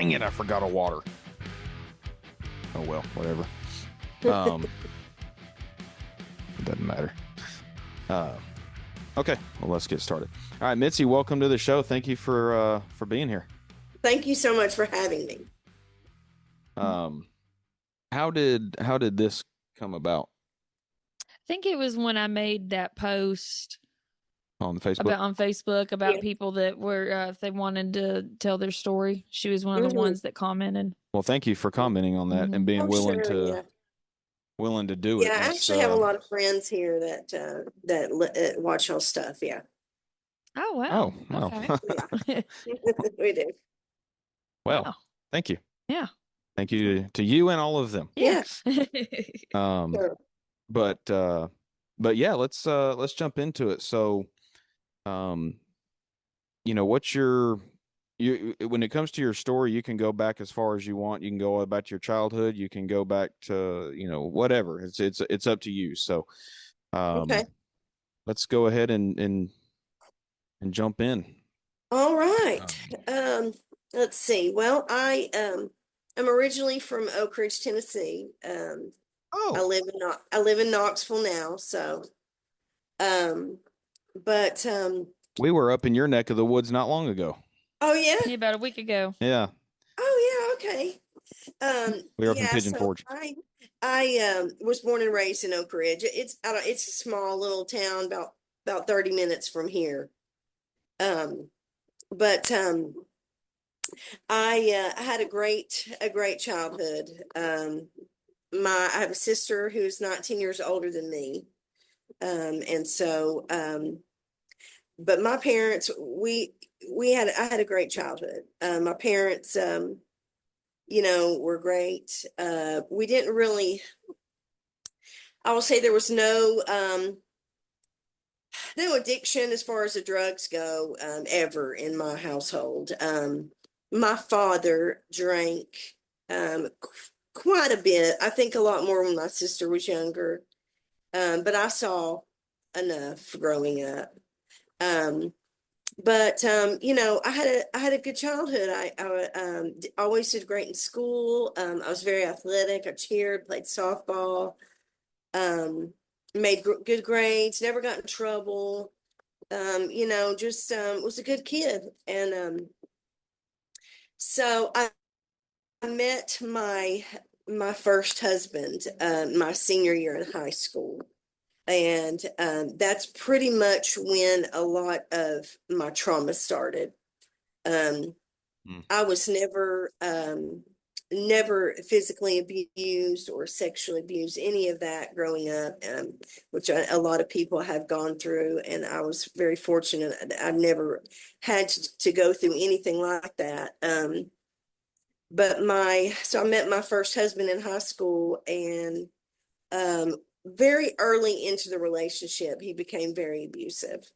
Dang it, I forgot a water. Oh well, whatever. It doesn't matter. Okay, well, let's get started. All right, Mitzi, welcome to the show. Thank you for being here. Thank you so much for having me. Um, how did this come about I think it was when I made that post on Facebook? on Facebook about Yeah. people that were if they wanted to tell their story. She was one of the ones that commented. Well, thank you for commenting on that and being Oh, sure, yeah. willing to do it. Yeah, I actually have a lot of friends here that watch your stuff. Yeah, Oh wow! Oh, wow. Okay. we do. Well, Wow. thank you. Yeah. Thank you to you and all of them. Yeah. Sure. But yeah, let's jump into it. So, what's you when it comes to your story, you can go back as far as you want. You can go about your childhood. You can go back to, whatever. It's up to you. So, Okay. let's go ahead and jump in. All right. Let's see. Well, I'm originally from Oak Ridge, Tennessee. I live in Knoxville now. So, but We were up in your neck of the woods not long ago. oh yeah. Yeah, about a week ago. Yeah. Oh yeah. Okay. We were up in Yeah, Pigeon so Forge. I was born and raised in Oak Ridge. It's a small little town about 30 minutes from here. But I had a great childhood. I have a sister who's 19 years older than me. And so but my parents I had a great childhood. My parents were great. We didn't really, I will say there was no addiction as far as the drugs go, ever in my household. My father drank quite a bit. I think a lot more when my sister was younger. But I saw enough growing up. But I had a good childhood. I always did great in school. I was very athletic. I cheered, played softball, made good grades, never got in trouble. Just was a good kid. And so I met my first husband my senior year in high school. And that's pretty much when a lot of my trauma started. I was never physically abused or sexually abused, any of that growing up, which a lot of people have gone through. And I was very fortunate. I've never had to go through anything like that. So I met my first husband in high school, and very early into the relationship, he became very abusive.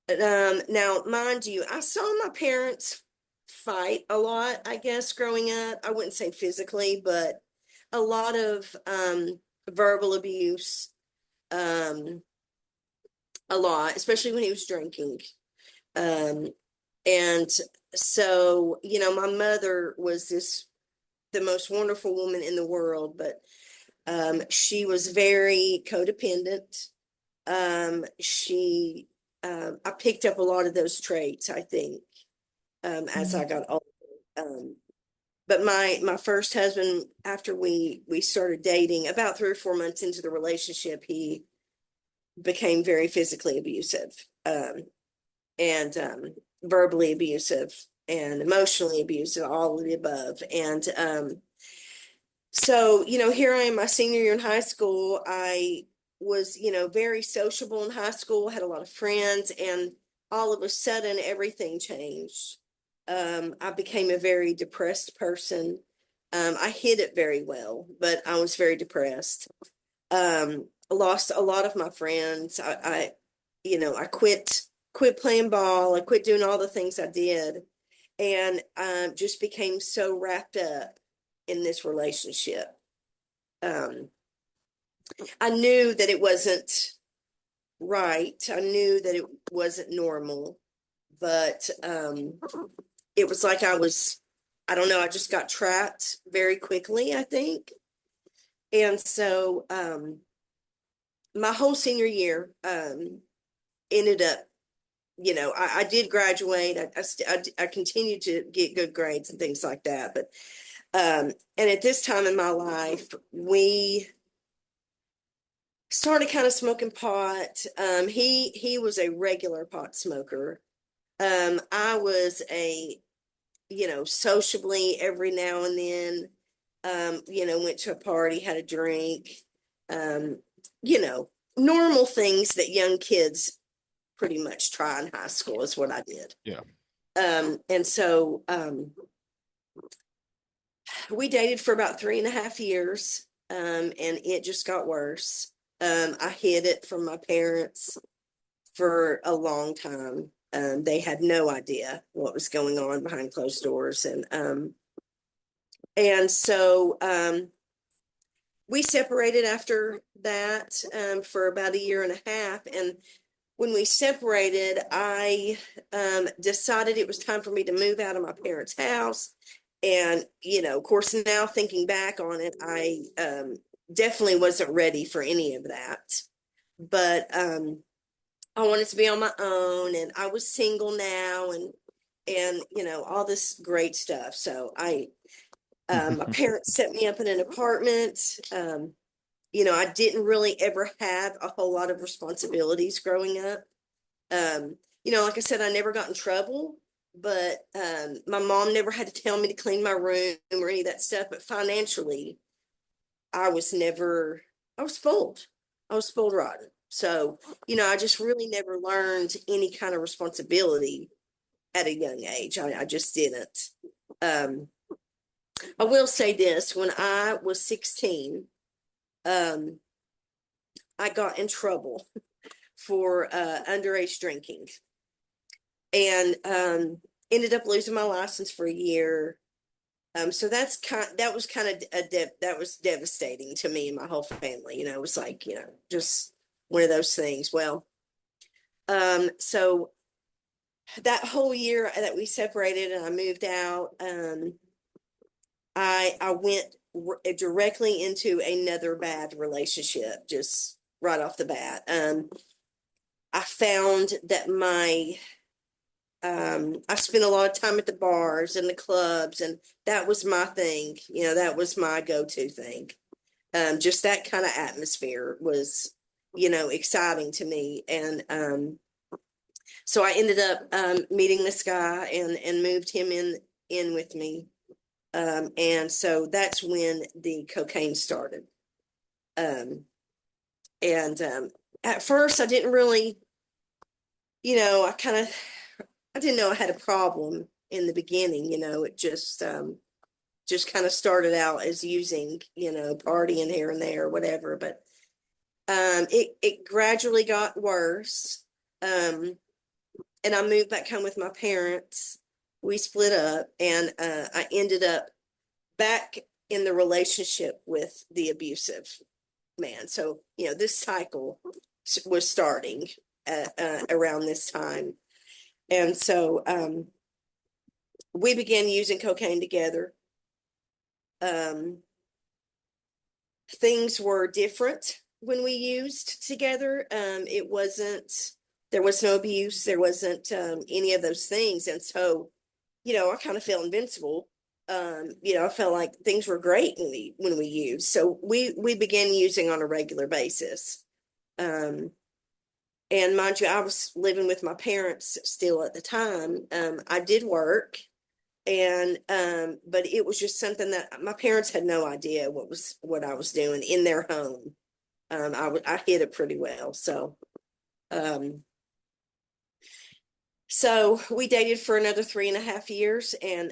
Now, mind you, I saw my parents fight a lot, I guess, growing up. I wouldn't say physically, but a lot of verbal abuse, a lot, especially when he was drinking. And so, my mother was the most wonderful woman in the world, but she was very codependent. I picked up a lot of those traits, I think, as I got older. But my first husband, after we started dating, about 3 or 4 months into the relationship, he became very physically abusive, and verbally abusive and emotionally abusive, all of the above. And so, here I am, my senior year in high school. I was, very sociable in high school, had a lot of friends, and all of a sudden everything changed. I became a very depressed person. I hid it very well, but I was very depressed. Lost a lot of my friends. I quit playing ball. I quit doing all the things I did, and just became so wrapped up in this relationship. I knew that it wasn't right. I knew that it wasn't normal, but it was like I was I don't know, I just got trapped very quickly, I think. And so my whole senior year ended up, I did graduate. I continued to get good grades and things like that. But and at this time in my life, we started kind of smoking pot. He was a regular pot smoker. I was a, sociably every now and then, went to a party, had a drink, um, you know, normal things that young kids pretty much try in high school is what I did. Yeah. And so we dated for about 3.5 years, and it just got worse. I hid it from my parents for a long time. They had no idea what was going on behind closed doors, and so we separated after that for about a year and a half. And when we separated, I decided it was time for me to move out of my parents' house. And, of course, now thinking back on it, I definitely wasn't ready for any of that. But I wanted to be on my own, and I was single now, and all this great stuff. So my parents set me up in an apartment. I didn't really ever have a whole lot of responsibilities growing up. Like I said, I never got in trouble, but my mom never had to tell me to clean my room or any of that stuff. But financially, I was never, I was spoiled. I was spoiled rotten. So, I just really never learned any kind of responsibility at a young age. I just didn't. I will say this, when I was 16, um, I got in trouble for underage drinking, and ended up losing my license for a year. So that was kind of that was devastating to me and my whole family. It was like, just one of those things. Well, so that whole year that we separated and I moved out, I went directly into another bad relationship, just right off the bat. I found that I spent a lot of time at the bars and the clubs, and that was my thing. That was my go-to thing. Just that kind of atmosphere was, exciting to me. And so I ended up meeting this guy and moved him in with me. And so that's when the cocaine started. And at first I didn't really, I didn't know I had a problem in the beginning. It just kind of started out as using, partying here and there, whatever. But it gradually got worse. And I moved back home with my parents. We split up, and I ended up back in the relationship with the abusive man. So, this cycle was starting around this time. And so we began using cocaine together. Things were different when we used together. There was no abuse, there wasn't any of those things. And so, I kind of felt invincible. I felt like things were great when we used. So we began using on a regular basis. And mind you, I was living with my parents still at the time. I did work, and but it was just something that my parents had no idea what I was doing in their home. I hid it pretty well. Um, so we dated for another 3.5 years, and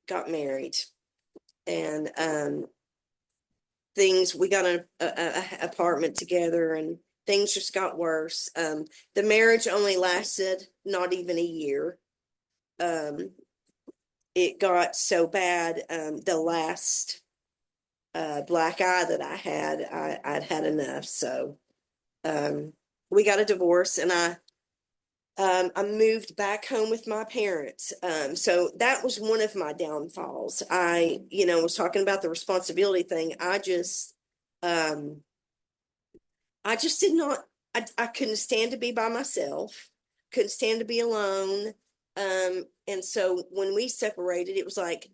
got married. And we got an apartment together, and things just got worse. The marriage only lasted not even a year. It got so bad, the last black eye that I had, I'd had enough. So we got a divorce, and I moved back home with my parents. So that was one of my downfalls. I, was talking about the responsibility thing. Um, I just did not, I couldn't stand to be by myself, couldn't stand to be alone. And so when we separated, it was like,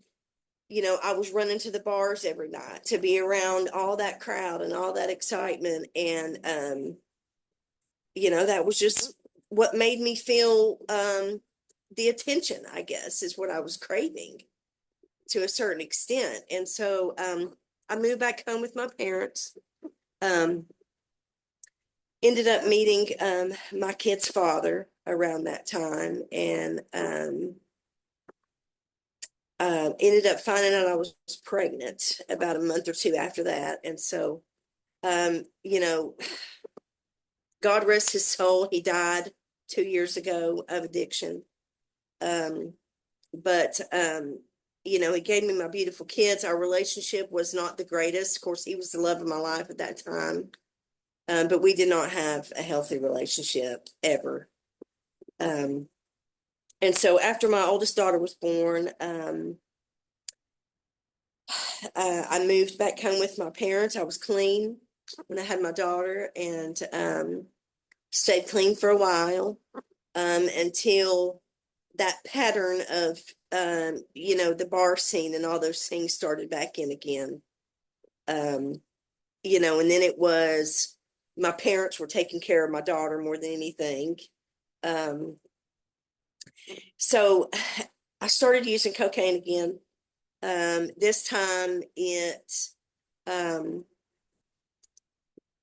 I was running to the bars every night to be around all that crowd and all that excitement. And, that was just what made me feel the attention, I guess, is what I was craving to a certain extent. And so I moved back home with my parents. Um, Ended up meeting my kid's father around that time, and ended up finding out I was pregnant about a month or two after that. And so, um, you know, God rest his soul. He died 2 years ago of addiction. Um, but he gave me my beautiful kids. Our relationship was not the greatest. Of course, he was the love of my life at that time. But we did not have a healthy relationship ever. And so after my oldest daughter was born, I moved back home with my parents. I was clean when I had my daughter, and stayed clean for a while, until that pattern of, the bar scene and all those things started back in again. And then it was my parents were taking care of my daughter more than anything. So I started using cocaine again. This time um,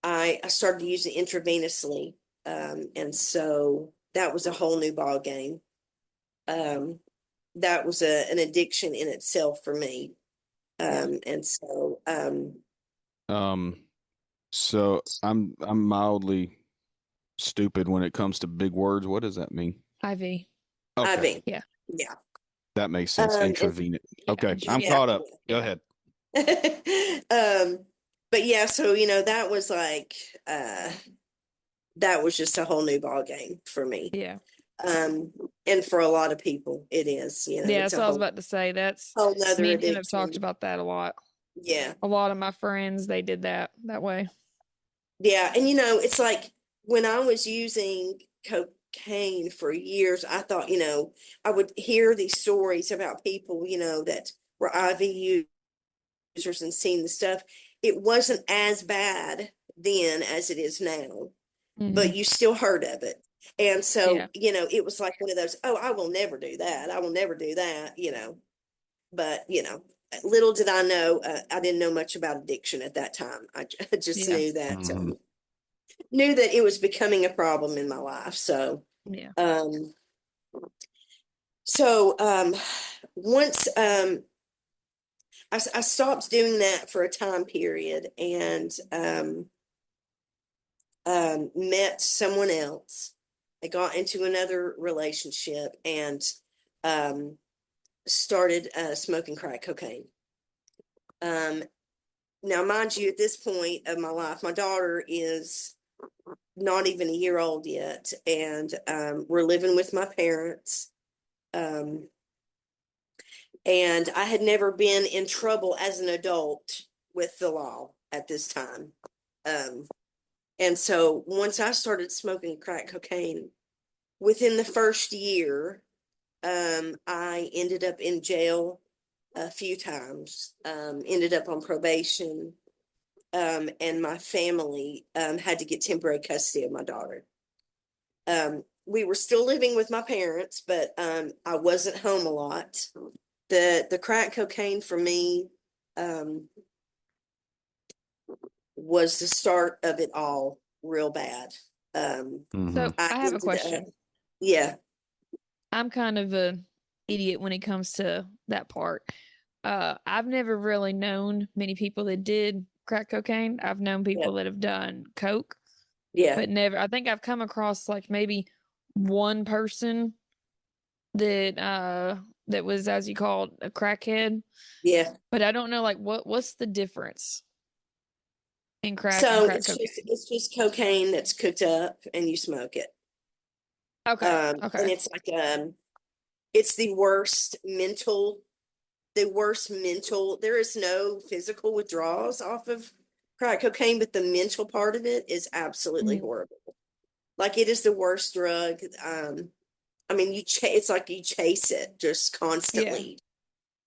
I started using intravenously. And so that was a whole new ball game. That was an addiction in itself for me. And so, Um, so I'm mildly stupid when it comes to big words. What does that mean? IV. Okay, IV, Yeah. yeah. that makes sense. And Intravenous. Yeah. Okay, I'm Intravenous. yeah. caught up. Go Yeah. ahead. But yeah, so that was like that was just a whole new ball game for me. Yeah. Um, and for a lot of people, it is. Yeah. It's a So I was about to say that's whole nother me and him have talked addiction. about that a lot. Yeah, A lot of my friends, they did that way. yeah, and it's like when I was using cocaine for years, I thought, I would hear these stories about people, that were IV users and seeing the stuff. It wasn't as bad then as it is now, Hmm. but you still heard of it. And Yeah. so, it was like one of those, oh, I will never do that. I will never do that, But, little did I know, I didn't know much about addiction at that time. I just Yeah. knew that it was becoming a problem in my life. So, Yeah. um, so once I stopped doing that for a time period, and met someone else. I got into another relationship, and um, started smoking crack cocaine. Now, mind you, at this point of my life, my daughter is not even a year old yet, and we're living with my parents. Um, and I had never been in trouble as an adult with the law at this time. Um, and so once I started smoking crack cocaine, within the first year, I ended up in jail a few times, ended up on probation, and my family had to get temporary custody of my daughter. We were still living with my parents, but I wasn't home a lot. The crack cocaine for me was the start of it all real bad. Mm-hmm. So I I have a ended up, question. yeah, I'm kind of a idiot when it comes to that part. I've never really known many people that did crack cocaine. I've known yeah, people that have done coke, yeah, but never. I think I've come across like maybe one person that was, as you called, a crackhead. yeah. But I don't know like what's the difference in crack and So crack it's cocaine. just cocaine that's cooked up and you smoke it. Okay. And Okay. it's like, it's the worst mental, there is no physical withdrawals off of crack cocaine, but the mental part of it is absolutely Mhm. horrible. Like it is the worst drug. I mean, it's like you chase it just Yeah. constantly, Is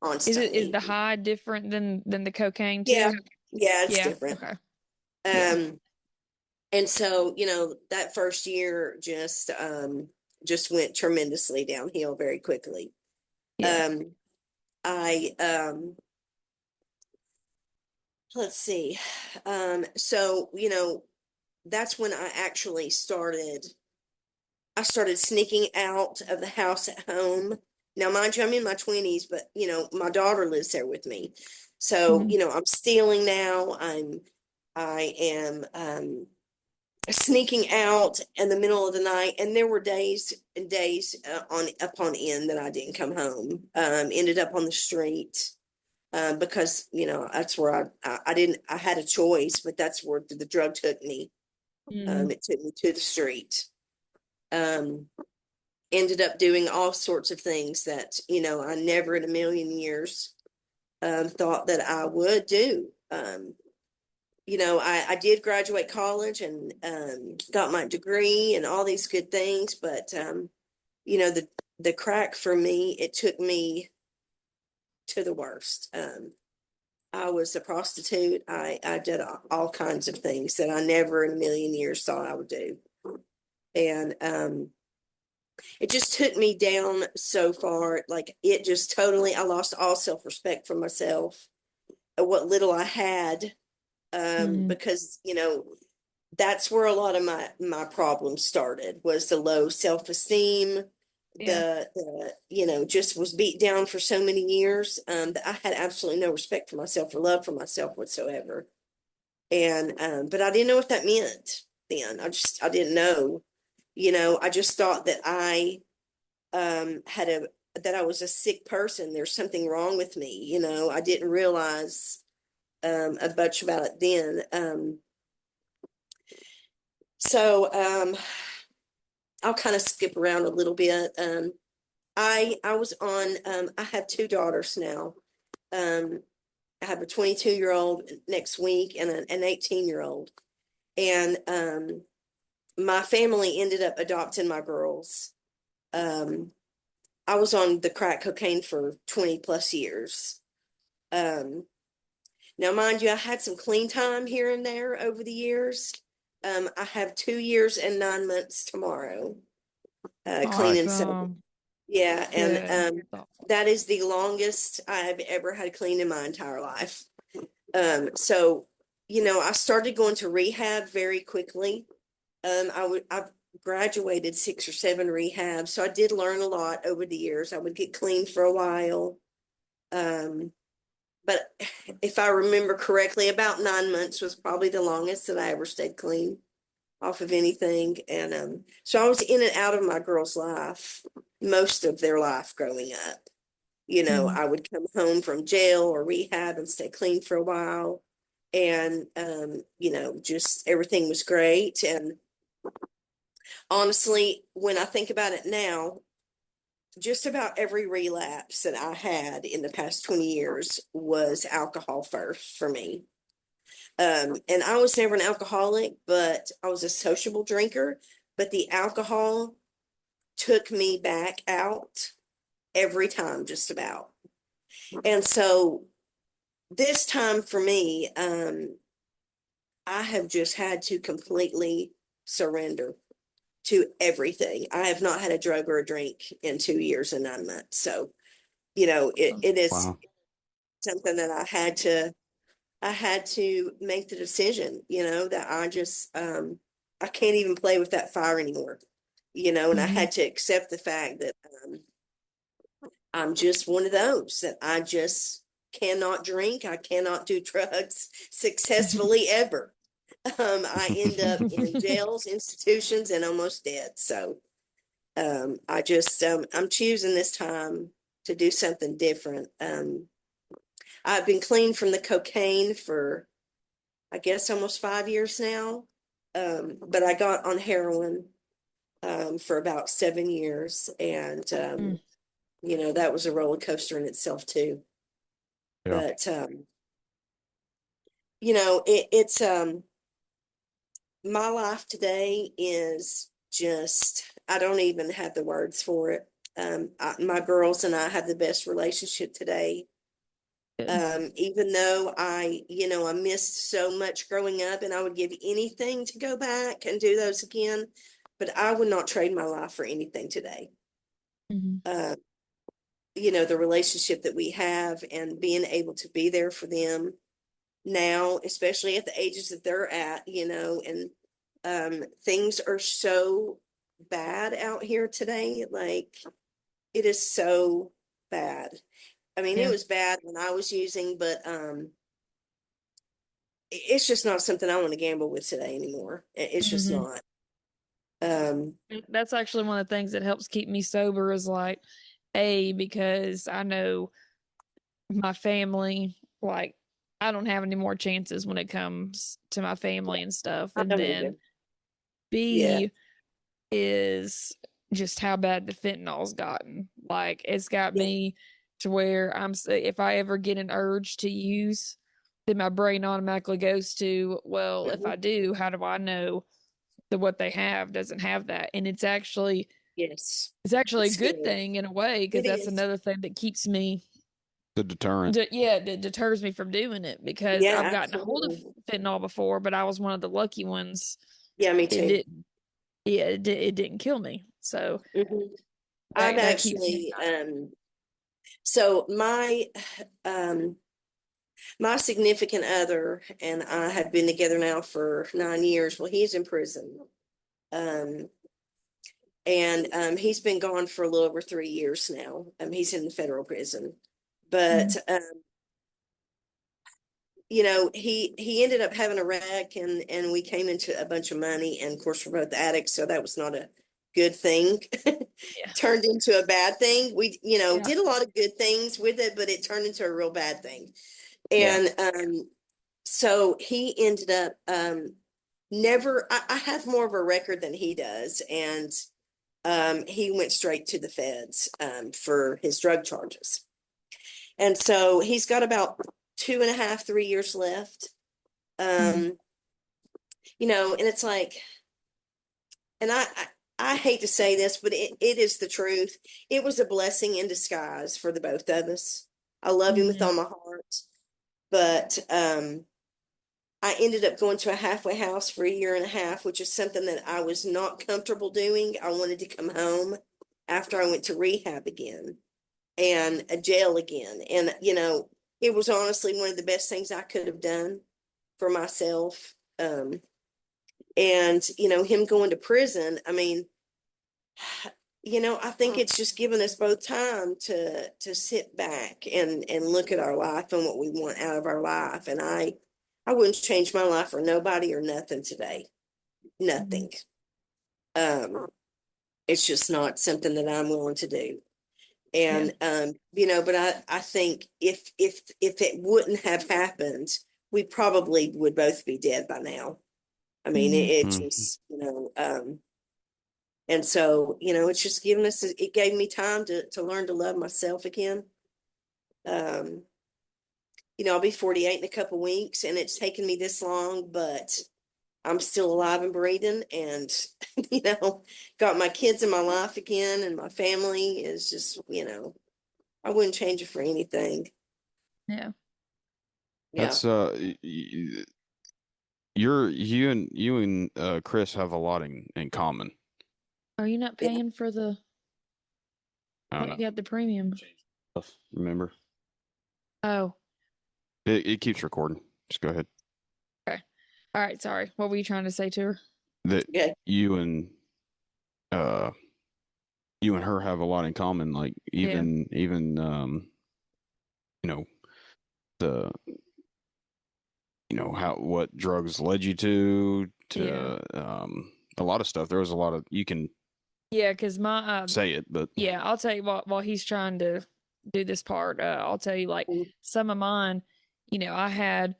constantly. the high different than the cocaine Yeah. too? Yeah, it's Yeah. different. Okay. Yeah. Um, and so, that first year just went tremendously downhill very quickly. Yeah. Um, I let's see. So, that's when I started sneaking out of the house at home. Now, mind you, I'm in my 20s, but my daughter lives there with me. So, Mhm. I'm stealing now. I am sneaking out in the middle of the night, and there were days and days on upon end that I didn't come home. Ended up on the street because that's where I didn't I had a choice, but that's where the drug took me. Mhm. It took me to the street. Um, Ended up doing all sorts of things that I never in a million years thought that I would do. I did graduate college and got my degree and all these good things, but the crack for me, it took me to the worst. I was a prostitute. I did all kinds of things that I never in a million years thought I would do. And it just took me down so far. Like it just totally, I lost all self-respect for myself, what little I had, Mhm. because, that's where a lot of my problems started, was the low self-esteem, Yeah. just was beat down for so many years, that I had absolutely no respect for myself or love for myself whatsoever. And but I didn't know what that meant then. I didn't know. I just thought that I had a that I was a sick person. There's something wrong with me. I didn't realize a bunch about it then. So I'll kind of skip around a little bit. I was on. I have two daughters now. Um, I have a 22-year-old next week and an 18-year-old, and my family ended up adopting my girls. Um, I was on the crack cocaine for 20 plus years. Um, Now, mind you, I had some clean time here and there over the years. I have 2 years and 9 months tomorrow, clean and sober. Awesome. Yeah, and Good. That's awesome. that is the longest I've ever had clean in my entire life. So, I started going to rehab very quickly. I've graduated 6 or 7 rehabs, so I did learn a lot over the years. I would get clean for a while. Um, but if I remember correctly, about 9 months was probably the longest that I ever stayed clean off of anything. And so I was in and out of my girl's life most of their life growing up. Mhm. I would come home from jail or rehab and stay clean for a while. And, just everything was great. And honestly, when I think about it now, just about every relapse that I had in the past 20 years was alcohol first for me. And I was never an alcoholic, but I was a sociable drinker. But the alcohol took me back out every time, just about. And so this time for me, I have just had to completely surrender to everything. I have not had a drug or a drink in 2 years and 9 months. So, it is Wow. something that I had to make the decision, that I can't even play with that fire anymore, and I Mhm. had to accept the fact that I'm just one of those that I just cannot drink. I cannot do drugs successfully ever. I end up in jails, institutions, and almost dead. So I'm choosing this time to do something different. I've been clean from the cocaine for, I guess, almost 5 years now. But I got on heroin for about 7 years. And, Mm. that was a roller coaster in itself too. Yeah. But, it's, my life today is just, I don't even have the words for it. My girls and I have the best relationship today. Good. Even though I missed so much growing up and I would give anything to go back and do those again, but I would not trade my life for anything today. Mm-hmm. Uh, the relationship that we have and being able to be there for them now, especially at the ages that they're at, and things are so bad out here today. Like, it is so bad. I mean, it Yeah. was bad when I was using, but it's just not something I want to gamble with today anymore. It's just Mm-hmm. not. Um, That's actually one of the things that helps keep me sober is like, because I know my family, like, I don't have any more chances when it comes to my family and stuff. I And don't then either. Yeah. B is just how bad the fentanyl's gotten. Like, it's got Yeah. me to where if I ever get an urge to use, then my brain automatically goes to, well, if Mhm. I do, how do I know that what they have doesn't have that? And Yes. it's actually a It's good scary. thing in a way, because It that's is. another thing that keeps me The deterrent. that deters me from doing it, because Yeah, I've gotten a hold of absolutely. fentanyl before, but I was one of the lucky ones. Yeah, me It too. didn't. Yeah, it didn't kill me. So Mhm. I've that keeps me actually, excited. so um, my significant other and I have been together now for 9 years. Well, he's in prison. Um, and he's been gone for a little over 3 years now. He's in the federal prison. But Mhm. he ended up having a wreck, and we came into a bunch of money, and of course we're both addicts, so that was not a good thing. Yeah, Turned into a bad thing. We, yeah, did a lot of good things with it, but it turned into a real bad thing. yeah. And so he ended up never I have more of a record than he does, and he went straight to the feds for his drug charges. And so he's got about 2.5, 3 years left. Mhm. Um, and it's like, and I hate to say this, but it is the truth. It was a blessing in disguise for the both of us. I love him with Mhm. all my heart, but I ended up going to a halfway house for a year and a half, which is something that I was not comfortable doing. I wanted to come home after I went to rehab again and a jail again. And, it was honestly one of the best things I could have done for myself. And, him going to prison, I mean, I think it's just given us both time to sit back and look at our life and what we want out of our life. And I wouldn't change my life for nobody or nothing today. Mhm. Nothing. Um, it's just not something that I'm willing to do. Yeah. And but I think if it wouldn't have happened, we probably would both be dead by now. I mean, it, Mhm. it Mm. just, and so, it's just given us, it gave me time to learn to love myself again. Um, I'll be 48 in a couple weeks, and it's taken me this long, but I'm still alive and breathing, and, got my kids in my life again, and my family is just, I wouldn't change it for anything. Yeah. Yeah. That's you and Chris have a lot in common. Are you not Yeah. paying for the? I don't What, know. you got the premium? Remember? Oh, It keeps recording. Just go ahead. okay. All right. Sorry. What were you trying to say to her? That Okay. you and uh you and her have a lot in common. Like Yeah. even you know the how what drugs led you Yeah. to a lot of stuff. There was a lot of you can Yeah. Because my say it, but yeah, I'll tell you while he's trying to do this part, I'll tell you, like, some of mine, I had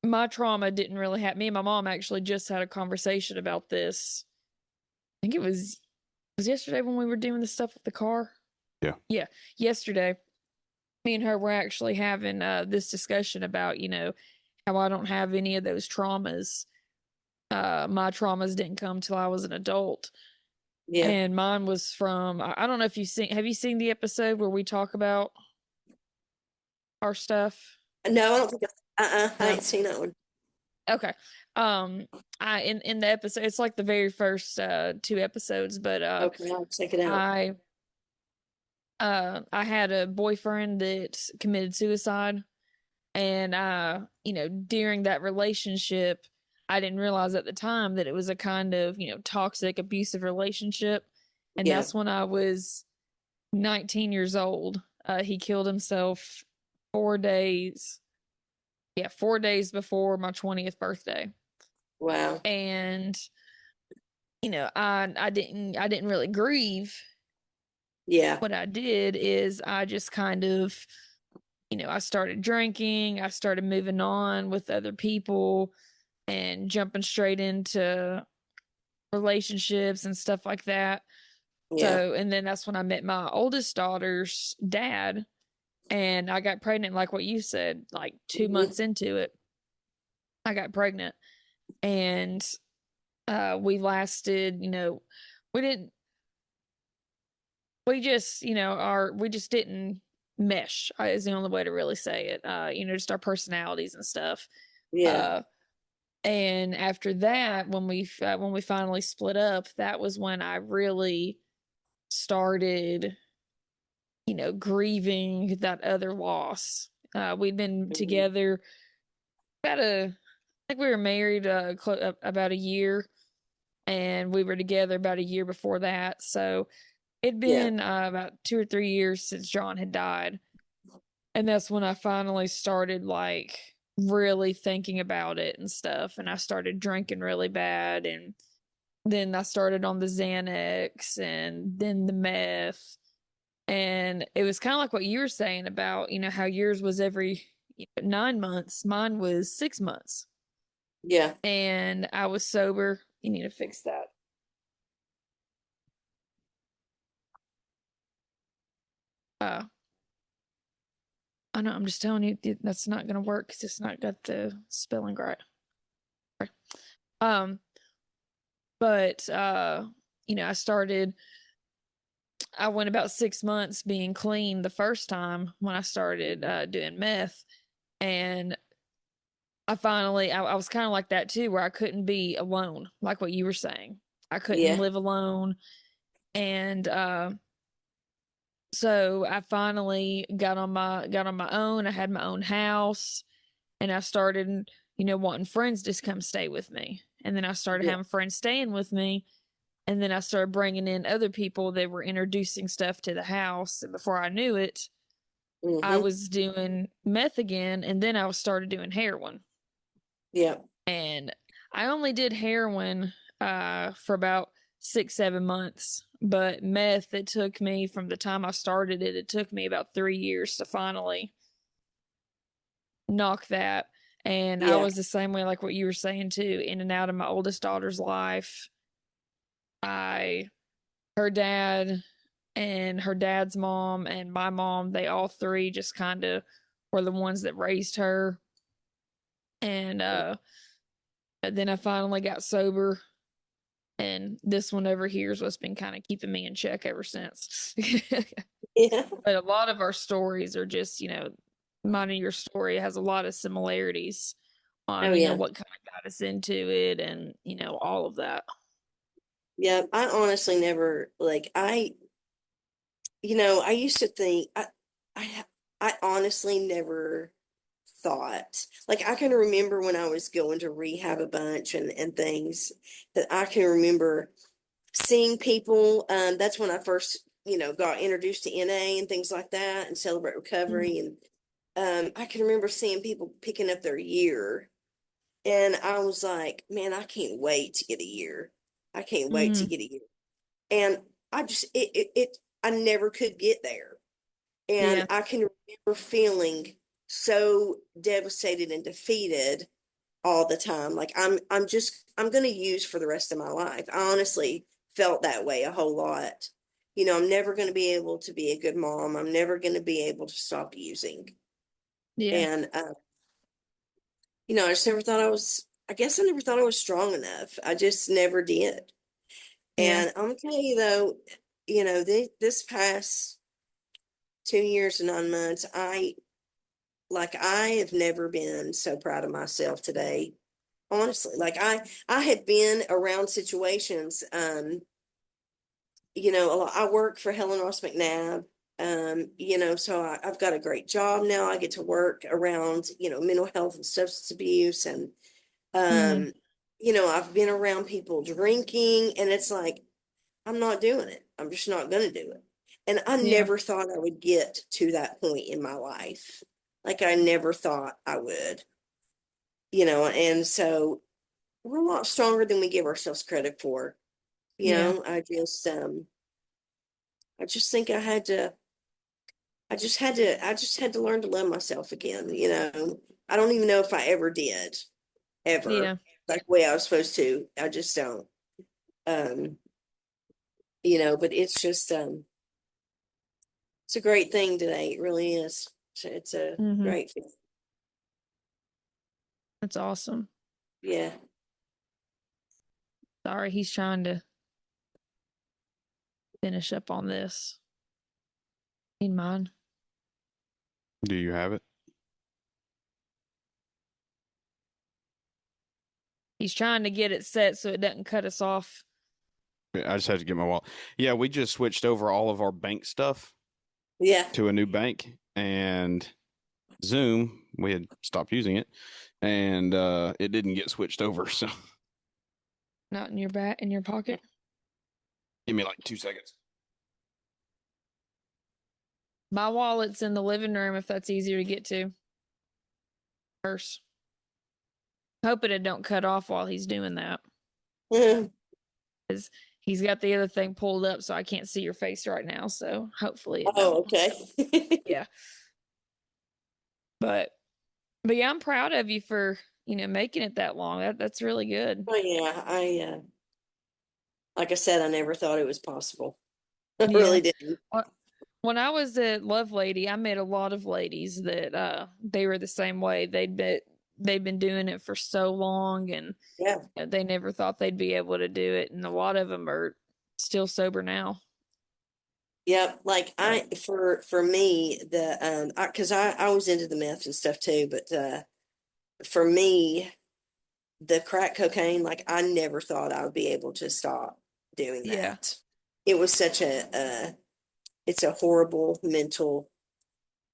my trauma didn't really have me and my mom actually just had a conversation about this think it was yesterday when we were doing the stuff with the car. Yeah. Yeah, yesterday. Me and her were actually having this discussion about, how I don't have any of those traumas. My traumas didn't come till I was an adult. Yeah. And mine was from, I don't know if have you seen the episode where we talk about our stuff? No, I don't think I No. ain't seen that one. Okay. I in the episode, it's like the very first two episodes, but Okay, I'll check it out. I I had a boyfriend that committed suicide, and during that relationship, I didn't realize at the time that it was a kind of, toxic abusive relationship. And Yeah. that's when I was 19 years old. He killed himself 4 days, yeah, 4 days before my 20th birthday. Wow. And I didn't really grieve. Yeah. What I did is I just kind of, I started drinking, I started moving on with other people and jumping straight into relationships and stuff like that. Yeah. So, and then that's when I met my oldest daughter's dad, and I got pregnant, like what you said, like 2 months Hmm. into it, I got pregnant. And we lasted, we didn't, we just didn't mesh, is the only way to really say it. Just our personalities and stuff. Yeah. Uh, and after that, when we finally split up, that was when I really started, grieving that other loss. We'd been Hmm. together I think we were married about a year, and we were together about a year before that. So it'd Yeah. been about 2 or 3 years since John had died. And that's when I finally started like really thinking about it and stuff. And I started drinking really bad. And then I started on the Xanax and then the meth. And it was kind of like what you were saying about, how yours was every 9 months. Mine was 6 months. Yeah. And I was sober. You need to fix that. Uh, I know. I'm just telling you that's not going to work because it's not got the spelling right. Um, but I went about 6 months being clean the first time when I started doing meth. And I was kind of like that too, where I couldn't be alone, like what you were saying. I couldn't Yeah. live alone. And so I finally got on my own. I had my own house, and I started, wanting friends to come stay with me. And then I started Yeah. having friends staying with me. And then I started bringing in other people that were introducing stuff to the house. And before I knew it, I Hmm. was doing meth again. And then I started doing heroin. Yeah. And I only did heroin for about 6, 7 months. But meth, it took me from the time I started it took me about 3 years to finally knock that. And I Yeah. was the same way, like what you were saying too, in and out of my oldest daughter's life. I her dad and her dad's mom and my mom, they all three just kind of were the ones that raised her. And then I finally got sober, and this one over here is what's been kind of keeping me in check ever since. Yeah. But a lot of our stories are just, mine and your story has a lot of similarities Oh on, yeah. what kind of got us into it and, all of that. Yeah. I honestly never like I used to think I I honestly never thought like I can remember when I was going to rehab a bunch and things that I can remember seeing people. That's when I first, got introduced to NA and things like that and Celebrate Mhm. Recovery. And I can remember seeing people picking up their year. And I was like, man, I can't wait to get a year. I can't wait to Mhm. get a year. And I never could get there. And Yeah. I can remember feeling so devastated and defeated all the time. Like I'm going to use for the rest of my life. I honestly felt that way a whole lot. You know, I'm never going to be able to be a good mom. I'm never going to be able to stop using. Yeah. And, you know, I just never thought I guess I never thought I was strong enough. I just never did. Yeah. And I'm gonna tell you though, you know, this past 2 years and 9 months, I have never been so proud of myself today. Honestly, like I had been around situations, you know, I work for Helen Ross McNabb, you know, so I've got a great job now. I get to work around, you know, mental health and substance abuse, and Mm-hmm. you know, I've been around people drinking, and it's like I'm not doing it. I'm just not going to do it. And I Yeah. never thought I would get to that point in my life. Like I never thought I would, you know, and so we're a lot stronger than we give ourselves credit for. You Yeah. know, I just think I just had to learn to love myself again, you know. I don't even know if I ever did, ever, Yeah. like the way I was supposed to. I just don't. Um, you know, but it's a great thing today. It really is. It's a Mm-hmm. great feeling. That's awesome. Yeah. Sorry, he's trying to finish up on this. Need mine. Do you have it? He's trying to get it set so it doesn't cut us off. I just had to get my wallet. Yeah, we just switched over all of our bank stuff Yeah. to a new bank, and Zoom, we had stopped using it, and it didn't get switched over. So Not in your back, in your pocket. give me like 2 seconds. My wallet's in the living room if that's easier to get to. Purse. Hoping it don't cut off while he's doing that. Because he's got the other thing pulled up so I can't see your face right now. So hopefully it don't. Oh, okay. Yeah. But yeah, I'm proud of you for, making it that long. That's really good. Oh yeah, like I said, I never thought it was possible. I Yeah. really didn't. When I was a love lady, I met a lot of ladies that they were the same way. They'd been doing it for so long, and Yeah. they never thought they'd be able to do it. And a lot of them are still sober now. Yep. Like But for me, cause I was into the meth and stuff too, but, for me, the crack cocaine, like I never thought I would be able to stop doing yeah. that. It was such it's a horrible mental,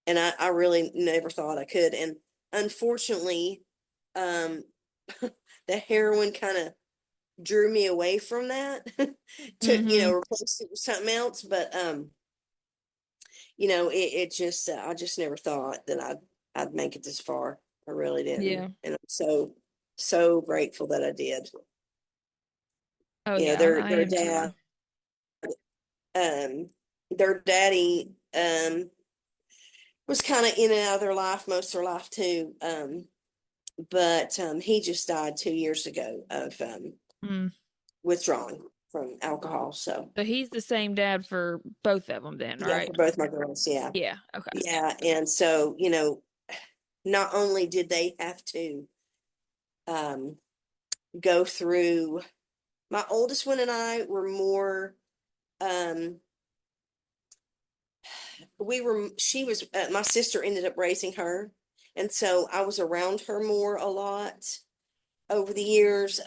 and I really never thought I could. And unfortunately, um, the heroin kind of drew me away from that to, you know, Mhm. replace it with something else. But, you know, it just, I just never thought that I'd make it this far. I really didn't. Yeah. And I'm so grateful that I did. Oh You know, yeah, I their am dad, too. um, their daddy, was kind of in and out of their life most of their life too. But he just died 2 years ago of Mm. withdrawing from alcohol. So So he's the same dad for both of them then, yeah, for right? both my girls, yeah, Yeah. Okay. yeah. And so, you know, not only did they have to um, go through, my oldest one and I were more. Um, she was, my sister ended up raising her, and so I was around her more a lot over the years.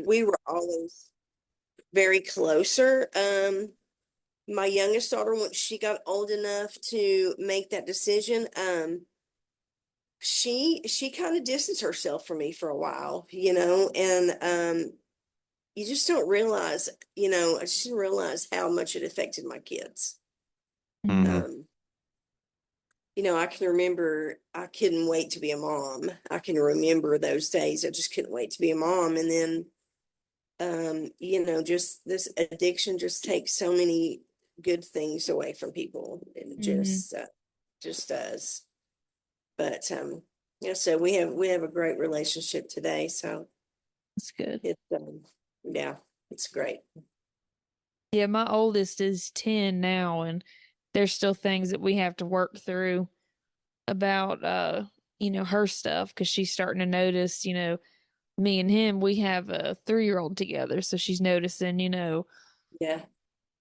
We were always very closer. My youngest daughter, once she got old enough to make that decision, she kind of distanced herself from me for a while, you know, and you just don't realize, you know, I just didn't realize how much it affected my kids. Mhm. Mm-hmm. Um, you know, I can remember I couldn't wait to be a mom. I can remember those days. I just couldn't wait to be a mom. And then, you know, just this addiction just takes so many good things away from people. It Mhm. just does. But, yeah, so we have a great relationship today. So That's good. it's, yeah, it's great. Yeah, my oldest is 10 now, and there's still things that we have to work through about her stuff because she's starting to notice, me and him, we have a 3-year-old together. So she's noticing, Yeah,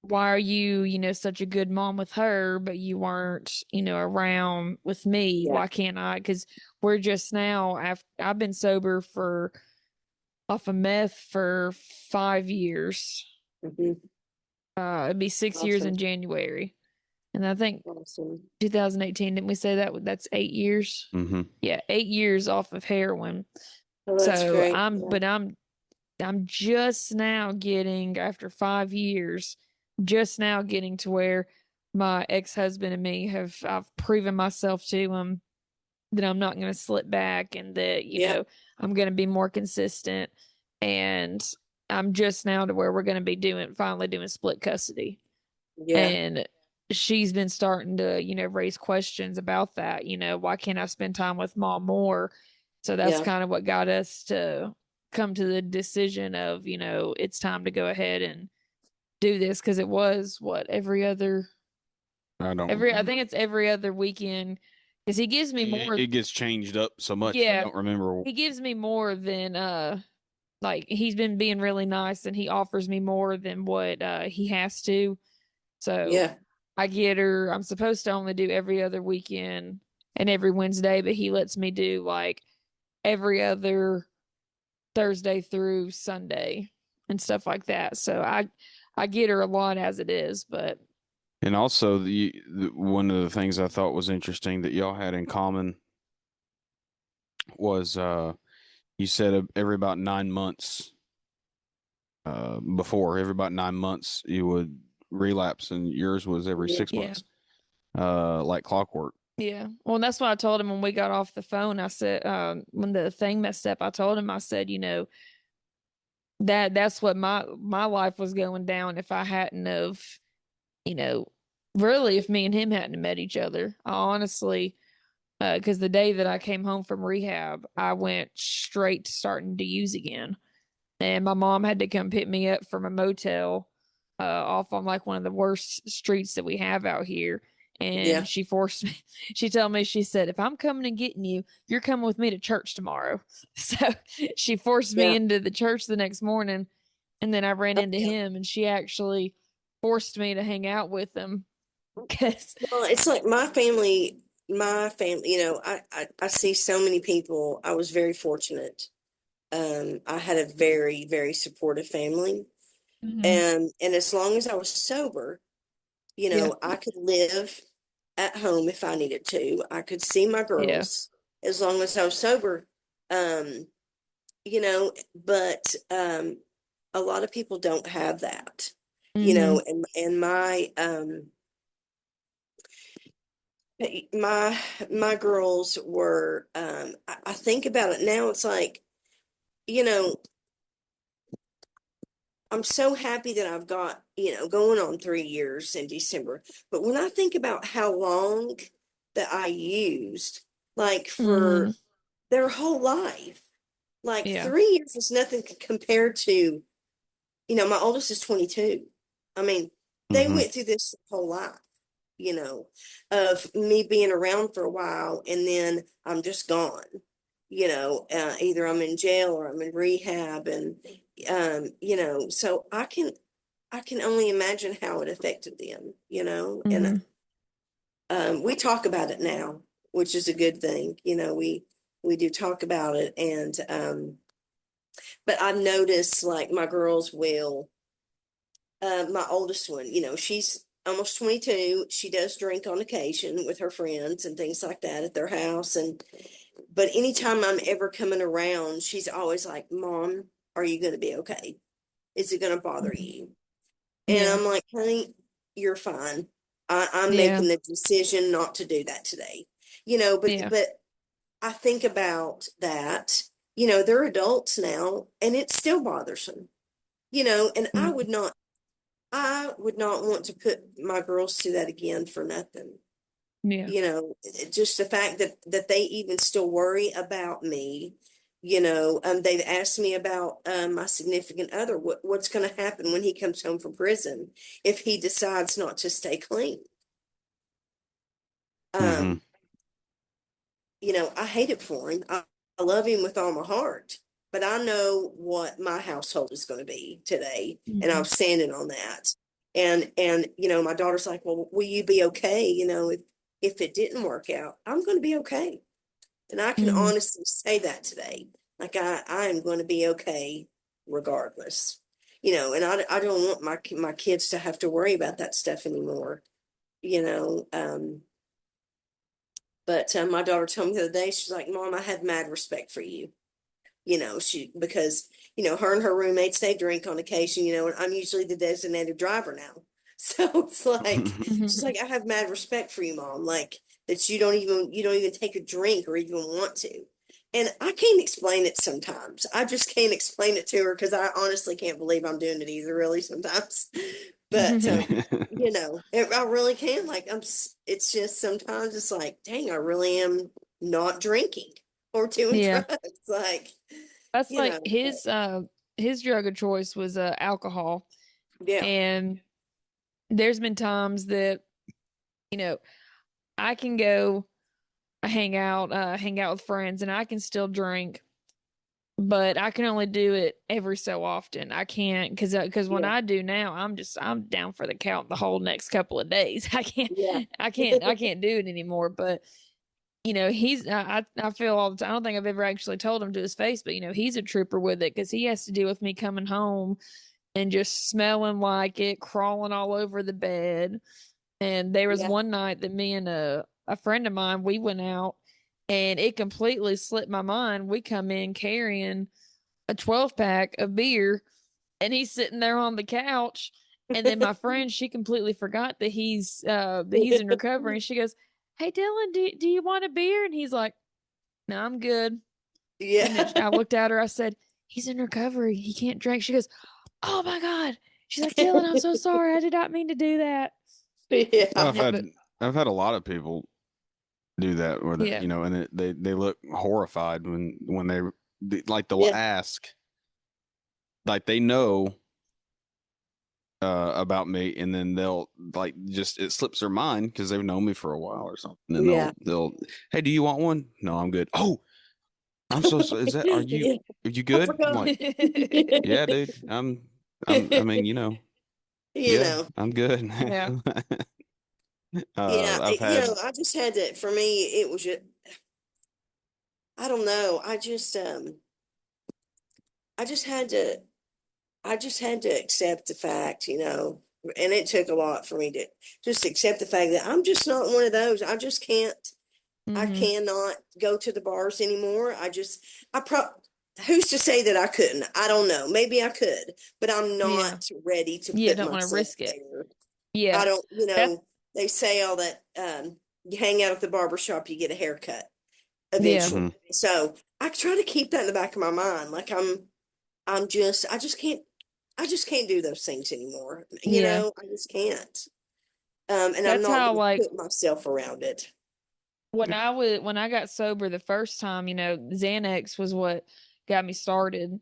why are you, such a good mom with her, but you weren't, around with me? yeah. Why can't I? Because we're just now, I've been sober for off of meth for 5 years. Hmm. It'd be 6 years in Awesome. January. And I think Awesome. 2018, didn't we say that? That's 8 years. Mm-hmm. Yeah, 8 years off of heroin. Well, that's So great. I'm, Yeah. but I'm just now getting, after 5 years, just now getting to where my ex-husband and me I've proven myself to him that I'm not going to slip back and that, Yeah. I'm going to be more consistent. And I'm just now to where we're going to be finally doing split custody. Yeah. And she's been starting to, raise questions about that. Why can't I spend time with mom more? So that's Yeah. kind of what got us to come to the decision of, it's time to go ahead and do this because it was what I don't I remember. think it's every other weekend because he gives me It, more. it gets changed up so much. I Yeah, don't remember. he gives me more than like he's been being really nice and he offers me more than what he has to. So Yeah. I get her. I'm supposed to only do every other weekend and every Wednesday, but he lets me do like every other Thursday through Sunday and stuff like that. So I get her a lot as it is, but And also, one of the things I thought was interesting that y'all had in common was you said every about 9 months, before every about 9 months you would relapse, and yours was every Yeah. 6 months, like clockwork. Yeah. Well, that's what I told him when we got off the phone. I said, when the thing messed up, I told him, I said, that's what my life was going down if I hadn't of, you know, really if me and him hadn't met each other. I honestly, because the day that I came home from rehab, I went straight to starting to use again. And my mom had to come pick me up from a motel off on like one of the worst streets that we have out here. And Yeah. she forced me, she told me, she said, if I'm coming and getting you, you're coming with me to church tomorrow. So she forced me Yeah. into the church the next morning. And then I ran Oh, into yeah. him and she actually forced me to hang out with him because, Well, it's like my family, I see so many people. I was very fortunate. I had a very, very supportive family. Mhm. And as long as I was sober, Yeah, I could live at home if I needed to. I could see my yeah. girls as long as I was sober. Um, but a lot of people don't have that, Hmm. and my my girls were I think about it now, it's like, you know, I'm so happy that I've got, going on 3 years in December. But when I think about how long that I used, like Hmm. for their whole life, like Yeah. 3 years is nothing compared to, my oldest is 22. I mean, they Mm-hmm. went through this whole life, you know, of me being around for a while and then I'm just gone. Either I'm in jail or I'm in rehab, and so I can only imagine how it affected them, and Hmm. we talk about it now, which is a good thing. We do talk about it, and but I've noticed like my girls will. My oldest one, she's almost 22. She does drink on occasion with her friends and things like that at their house. But anytime I'm ever coming around, she's always like, Mom, are you going to be okay? Is it going to bother you? And Yeah. I'm like, honey, you're fine. I'm Yeah. making the decision not to do that today. You know, but Yeah. but I think about that. They're adults now, and it still bothers them. And Mhm. I would not want to put my girls through that again for nothing. Yeah. Just the fact that they even still worry about me, They've asked me about my significant other. What's going to happen when he comes home from prison if he decides not to stay clean? Mm-hmm. Um, I hate it for him. I love him with all my heart, but I know what my household is going to be today, and I'm Mhm. standing on that. And my daughter's like, "Well, will you be okay? If it didn't work out, I'm going to be okay." And I can Mhm. honestly say that today. Like I am going to be okay regardless. And I don't want my kids to have to worry about that stuff anymore. You know, but my daughter told me the other day, she's like, "Mom, I have mad respect for you." Because her and her roommates, they drink on occasion, and I'm usually the designated driver now. So it's like, she's Mhm. like, "I have mad respect for you, Mom, like that you don't even take a drink or even want to." And I can't explain it sometimes. I just can't explain it to her because I honestly can't believe I'm doing it either, really, sometimes. But I really can. Like it's just sometimes it's like, dang, I really am not drinking or doing Yeah. drugs. Like, That's you like know, his drug of choice was alcohol. yeah, And there's been times that, you know, I can go hang out with friends and I can still drink, but I can only do it every so often. I can't because when yeah, I do now, I'm down for the count the whole next couple of days. yeah. I can't do it anymore. But he's I feel all the time. I don't think I've ever actually told him to his face, but he's a trooper with it because he has to deal with me coming home and just smelling like it, crawling all over the bed. And there was Yeah. one night that me and a friend of mine, we went out and it completely slipped my mind. We come in carrying a 12 pack of beer and he's sitting there on the couch. And then my friend, she completely forgot that he's in recovery. And she goes, "Hey Dylan, do you want a beer?" And he's like, "No, I'm good." And then Yeah. I looked at her, I said, "He's in recovery. He can't drink." She goes, "Oh my God." She's like, "Dylan, I'm so sorry. I did not mean to do that." Well, Yeah. But I've had a lot of people do that where yeah. and they look horrified when they'll Yeah. ask, like they know about me, and then they'll like just it slips their mind because they've known me for a while or something, and Yeah. they'll hey, do you want one? No, I'm good. Oh, I'm so sorry. Is that Yeah. are you I good? I'm forgot. like, yeah, dude. I mean, You yeah, know, I'm good. Yeah. yeah, I've had I just had to, for me, it was just, I don't know. I just had to, I just had to accept the fact, and it took a lot for me to just accept the fact that I'm just not one of those. I just can't, I Hmm. cannot go to the bars anymore. Who's to say that I couldn't? I don't know. Maybe I could, but I'm Yeah. not ready to Yeah, put don't want to myself risk it. there. I Yeah. don't, That they say all that, you hang out at the barber shop, you get a haircut yeah. eventually. mhm. So I try to keep that in the back of my mind. Like I just can't do those things anymore. Yeah. I just can't. And I'm That's not how going to like put myself around it. when I got sober the first time, Xanax was what got me started.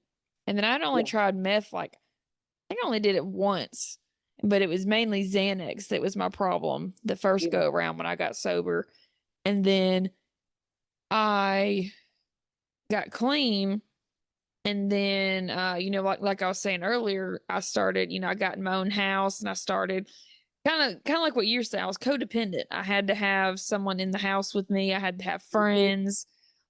And then I'd only Yeah. tried meth like I think I only did it once, but it was mainly Xanax that was my problem the first Yeah. go around when I got sober. And then I got clean. And then, like I was saying earlier, I started, I got in my own house and I started kind of like what you're saying. I was codependent. I had to have someone in the house with me. I had to have Mhm. friends.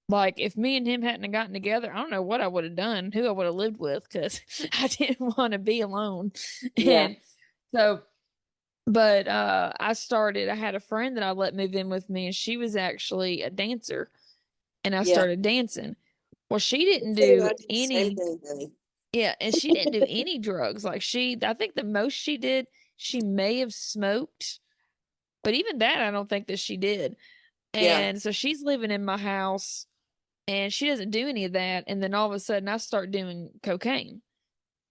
Like if me and him hadn't gotten together, I don't know what I would have done, who I would have lived with, because I didn't want to be alone. Yeah. And so, but I had a friend that I let move in with me, and she was actually a dancer, and I Yeah. started dancing. Well, she Me didn't too. do I did the same any, thing, honey. yeah, and she didn't do any drugs. Like I think the most she did, she may have smoked, but even that, I don't think that she did. Yeah. And so she's living in my house and she doesn't do any of that. And then all of a sudden I start doing cocaine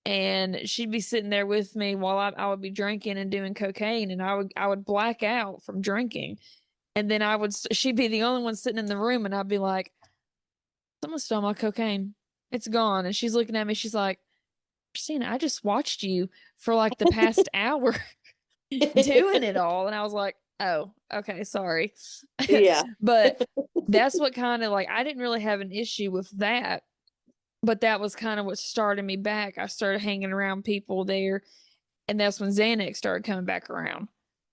and she'd be sitting there with me while I would be drinking and doing cocaine and I would black out from drinking. And then she'd be the only one sitting in the room and I'd be like, someone stole my cocaine. It's gone. And she's looking at me. She's like, Christina, I just watched you for like the past hour doing it all. And I was like, oh, okay, sorry. Yeah. But that's what kind of like, I didn't really have an issue with that, but that was kind of what started me back. I started hanging around people there, and that's when Xanax started coming back around.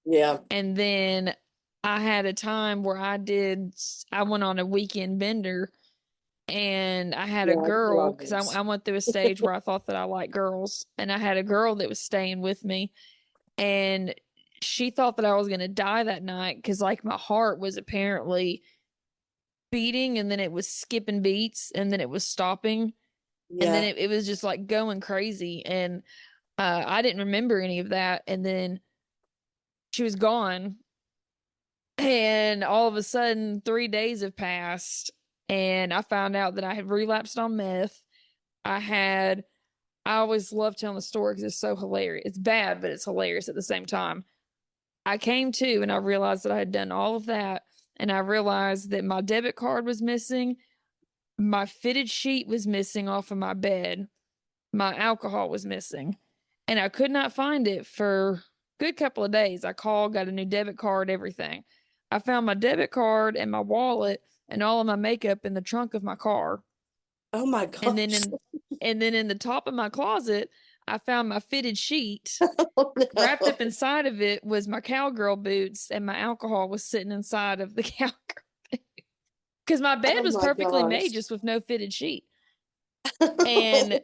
Yeah. And then I had a time where I went on a weekend bender, and I had a Yeah. I did a lot girl of because those. I went through a stage where I thought that I liked girls, and I had a girl that was staying with me, and she thought that I was going to die that night because like my heart was apparently beating, and then it was skipping beats, and then it was stopping, and then Yeah. it was just like going crazy. And I didn't remember any of that. And then she was gone, and all of a sudden 3 days have passed, and I found out that I had relapsed on meth. I had I always love telling the story because it's so hilarious. It's bad, but it's hilarious at the same time. I came to and I realized that I had done all of that, and I realized that my debit card was missing, my fitted sheet was missing off of my bed, my alcohol was missing, and I could not find it for a good couple of days. I called, got a new debit card, everything. I found my debit card and my wallet and all of my makeup in the trunk of my car. Oh my And then gosh. in and then in the top of my closet, I found my fitted sheet. Oh Wrapped up no. inside of it was my cowgirl boots, and my alcohol was sitting inside of the cowgirl because my bed Oh was my perfectly made gosh. just with no fitted sheet. And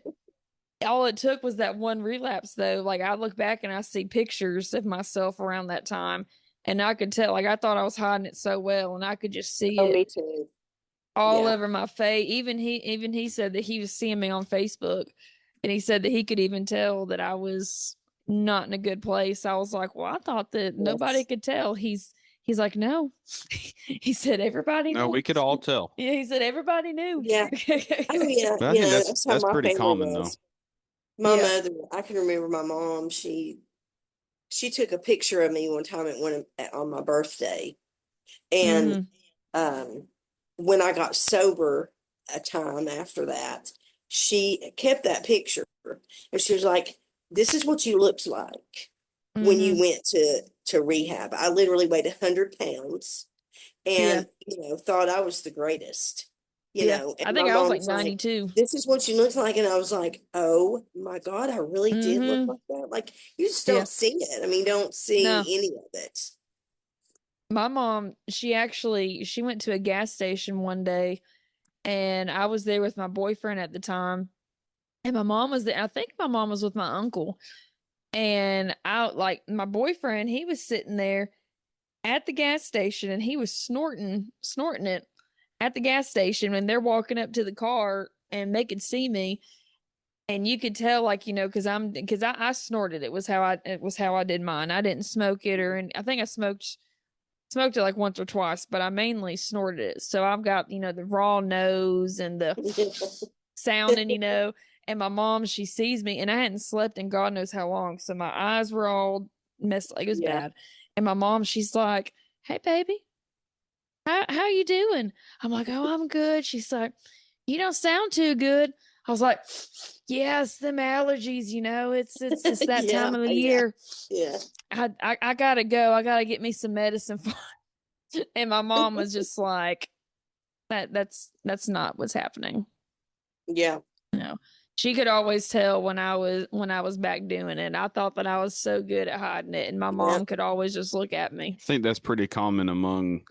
all it took was that one relapse, though. Like, I look back and I see pictures of myself around that time, and I could tell, like, I thought I was hiding it so well, and I could just see Oh, it me too. all Yeah. over my face. Even he said that he was seeing me on Facebook, and he said that he could even tell that I was not in a good place. I was like, well, I thought that nobody Yes. could tell. He's like, no. He said everybody No, we knew. could all tell. Yeah, he said everybody knew. Yeah. Oh yeah. But I You think know, that's how that's my pretty family common though. was. My Yeah. mother, I can remember my mom, she took a picture of me one time at on my birthday. And Mm-hmm. um when I got sober a time after that, she kept that picture and she was like, this is what you looked like when you Mm-hmm. went to rehab. I literally weighed 100 pounds Yeah. and thought I was the greatest, Yeah. and I my think I was like mom's like, 92. this is what you look like, and I was like, oh my God, I really did look Mm-hmm. like that. Like, you just Yeah. don't see it. I mean, don't No. see any of it. My mom, she went to a gas station one day, and I was there with my boyfriend at the time. And my mom was there. I think my mom was with my uncle. And I like my boyfriend, he was sitting there at the gas station, and he was snorting it at the gas station, and they're walking up to the car and they could see me. And you could tell, like, because I snorted. It was how I did mine. I didn't smoke it, and I think I smoked it like once or twice, but I mainly snorted it. So I've got, the raw nose and the sounding, and my mom, she sees me, and I hadn't slept in God knows how long. So my eyes were all messed, like it was Yeah. bad. And my mom, she's like, hey, baby, how you doing? I'm like, oh, I'm good. She's like, you don't sound too good. I was like, yes, them allergies, it's that Yeah. time of the Yeah. year. Yeah. I gotta go. I gotta get me some medicine for. And my mom was just like, that's not what's happening. Yeah. No. She could always tell when I was back doing it. I thought that I was so good at hiding it, and my Yeah. mom could always just look at me. I think that's pretty common among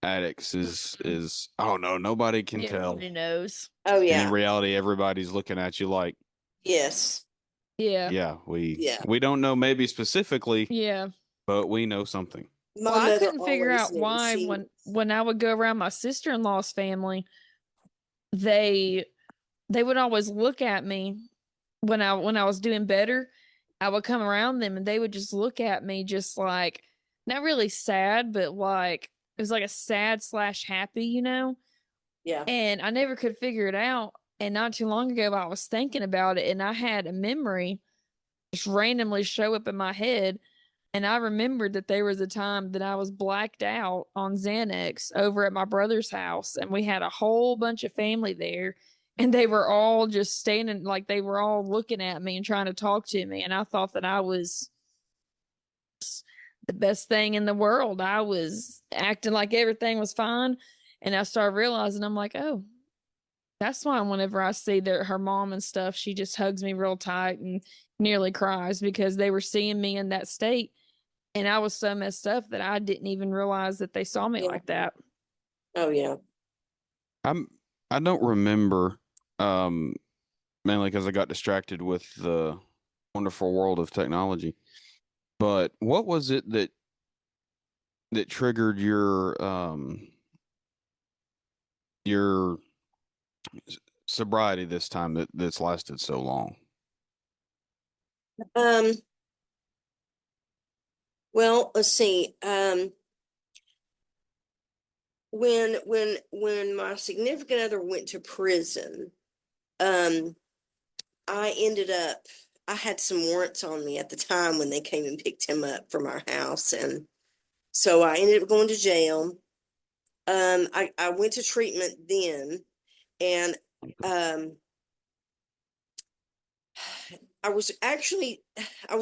addicts is oh no, nobody can Yeah, tell. nobody knows. Oh And in yeah. reality everybody's looking at you like, Yes. Yeah. yeah, we Yeah. we don't know maybe specifically, Yeah. but we know something. My Well, I mother couldn't figure always out knew. why when I would go around my sister-in-law's family, they they would always look at me when I was doing better. I would come around them, and they would just look at me just like, not really sad, but like it was like a sad slash happy. Yeah. And I never could figure it out. And not too long ago, I was thinking about it, and I had a memory just randomly show up in my head And I remembered that there was a time that I was blacked out on Xanax over at my brother's house, and we had a whole bunch of family there, and they were all just standing, like they were all looking at me and trying to talk to me. And I thought that I was the best thing in the world. I was acting like everything was fine. And I started realizing, I'm like, oh, that's why whenever I see her mom and stuff, she just hugs me real tight and nearly cries, because they were seeing me in that state. And I was so messed up that I didn't even realize that they saw me Yeah. like that. Oh, yeah. I don't remember, um, mainly because I got distracted with the wonderful world of technology. But what was it that triggered your sobriety this time that's lasted so long? Um, well, let's see. When my significant other went to prison, um, I had some warrants on me at the time when they came and picked him up from our house. And so I ended up going to jail. I went to treatment then, and um, I was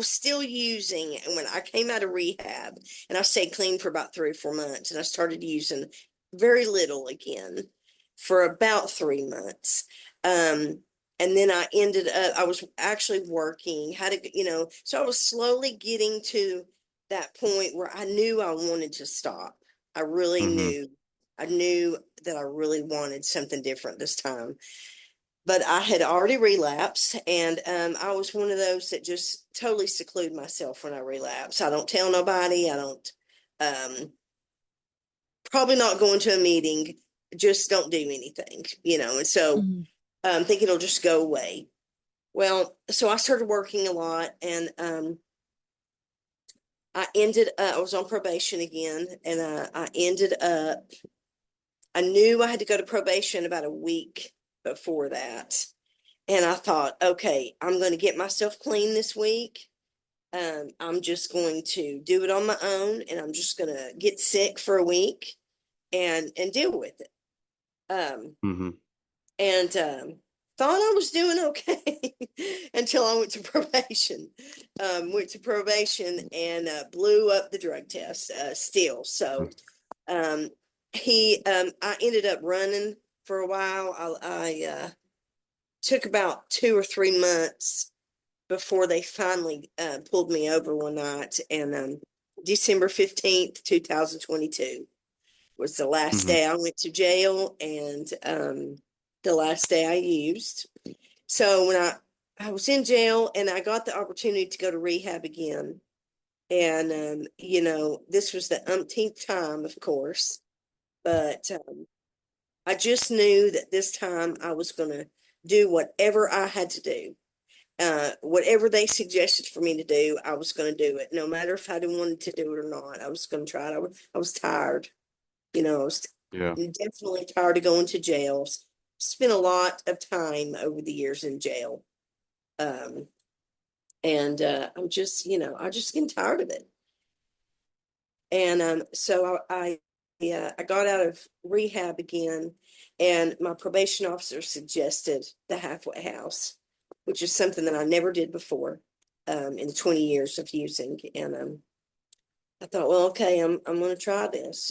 still using when I came out of rehab, and I stayed clean for about 3 or 4 months, and I started using very little again for about 3 months. Um, and then I was actually working, so I was slowly getting to that point where I knew I wanted to stop. I really Mm-hmm. knew, I knew that I really wanted something different this time, but I had already relapsed, and I was one of those that just totally seclude myself when I relapse. I don't tell nobody. I don't, probably not going to a meeting, just don't do anything. And so Mm-hmm. think it'll just go away. Well, so I started working a lot, and I was on probation again, and I knew I had to go to probation about a week before that. And I thought, okay, I'm going to get myself clean this week. I'm just going to do it on my own, and I'm just going to get sick for a week and deal with it. Um, Mm-hmm. and thought I was doing okay until I went to probation. Went to probation and blew up the drug test still. So um, I ended up running for a while. I took about 2 or 3 months before they finally pulled me over one night. And December 15th, 2022 was the last Mm-hmm. day I went to jail, and the last day I used. So when I was in jail, and I got the opportunity to go to rehab again. And, this was the umpteenth time, of course, but I just knew that this time I was going to do whatever I had to do. Whatever they suggested for me to do, I was going to do it, no matter if I didn't want to do it or not. I was going to try it. I was tired. I was Yeah. definitely tired of going to jails. Spent a lot of time over the years in jail. Um, and I'm just, I just getting tired of it. And so I got out of rehab again, and my probation officer suggested the halfway house, which is something that I never did before in the 20 years of using. And I thought, well, okay, I'm going to try this.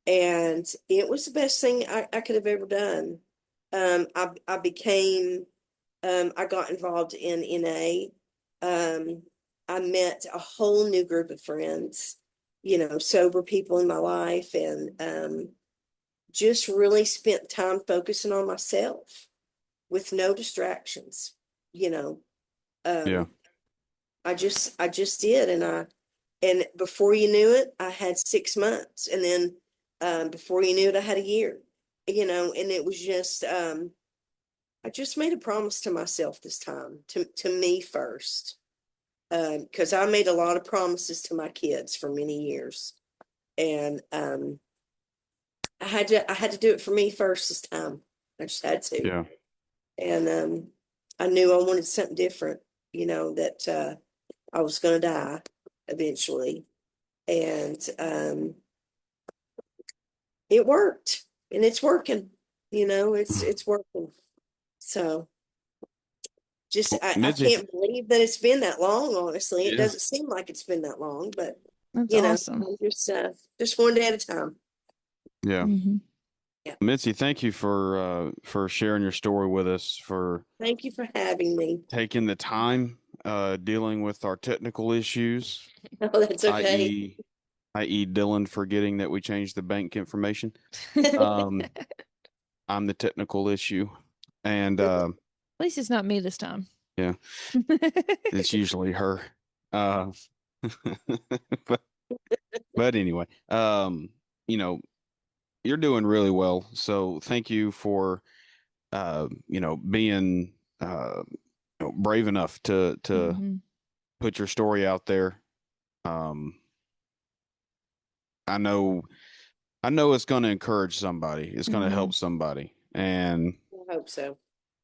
And it was the best thing I could have ever done. I became, I got involved in NA. I met a whole new group of friends, sober people in my life, and just really spent time focusing on myself with no distractions. You know, Yeah. um, I just did, and before you knew it, I had 6 months, and then before you knew it, I had a year. And it was just I just made a promise to myself this time, to me first, because I made a lot of promises to my kids for many years, and I had to do it for me first this time. I just had to, Yeah. and I knew I wanted something different. That I was going to die, eventually. And it worked, and it's working. It's working. So just Well, I Mitzi, can't believe that it's been that long, honestly. It yeah, doesn't seem like it's been that long, but That's awesome. I'm just one day at a time. yeah. Mm-hmm. Yeah. Mitzi, thank you for sharing your story with us, for Thank you for having me. taking the time dealing with our technical issues, Oh, that's okay. i.e. Dylan forgetting that we changed the bank information. Um, I'm the technical issue, and At least it's not me this time. yeah, it's usually her. Uh, but anyway, you know, you're doing really well. So thank you for being brave enough to Mm-hmm. put your story out there. Um, I know it's going to encourage somebody. It's going to Mm-hmm. help somebody, and I hope so.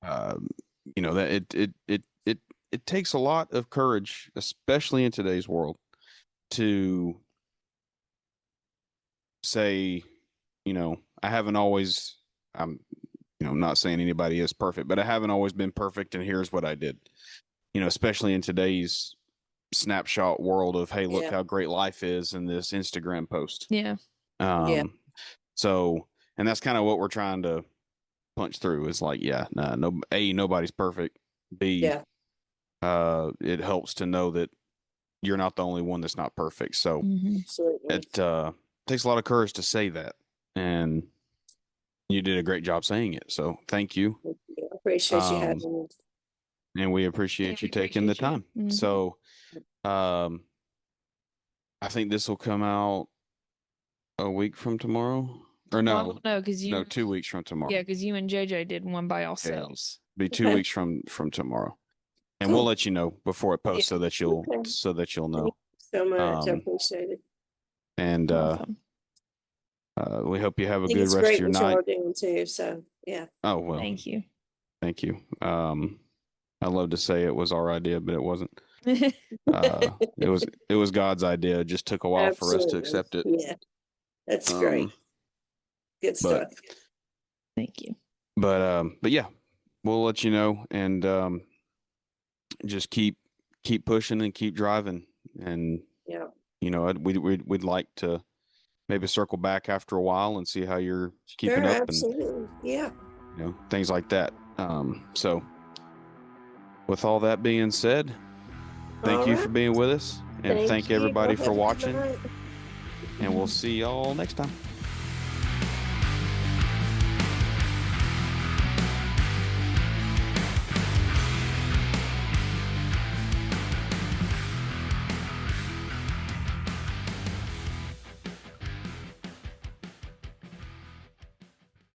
um, that it takes a lot of courage, especially in today's world, to say, I haven't always. I'm not saying anybody is perfect, but I haven't always been perfect, and here's what I did. Especially in today's snapshot world of, hey, look Yeah. how great life is in this Instagram post. Yeah. Yeah. So, and that's kind of what we're trying to punch through is like, yeah, nah, no, A, nobody's perfect. B, Yeah. it helps to know that you're not the only one that's not perfect. So Mm-hmm. Absolutely. it takes a lot of courage to say that. And you did a great job saying it. So thank you. Thank you. I appreciate you Um, having me. and we Yeah, appreciate we you taking the appreciate you. time. Mm-hmm. So, um, I think this will come out a week from tomorrow, or Well, I no, don't know because no, 2 weeks from tomorrow. yeah, because you and JJ did one by Yeah, yourselves. be 2 weeks from tomorrow, and we'll Cool. let you know before it posts Yeah. Okay. so that you'll Thank know. you so much. I Um, appreciate it. and Awesome. we hope you have I a think good it's rest of great your what y'all night. are doing too. So yeah. Oh well, Thank you. thank you. I'd love to say it was our idea, but it wasn't. It was God's idea. It just took a while for us to Absolutely. accept it. Yeah. That's Um, great. Good but stuff. Thank you. but yeah, we'll let you know, and just keep pushing and keep driving, and Yeah. we'd like to maybe circle back after a while and see how you're keeping Sure. up, and Absolutely. Yeah. things like that. So with all that being said, thank All you right. for being with us, and Thank thank you. everybody Y'all for have a good watching, night. and we'll see y'all next time.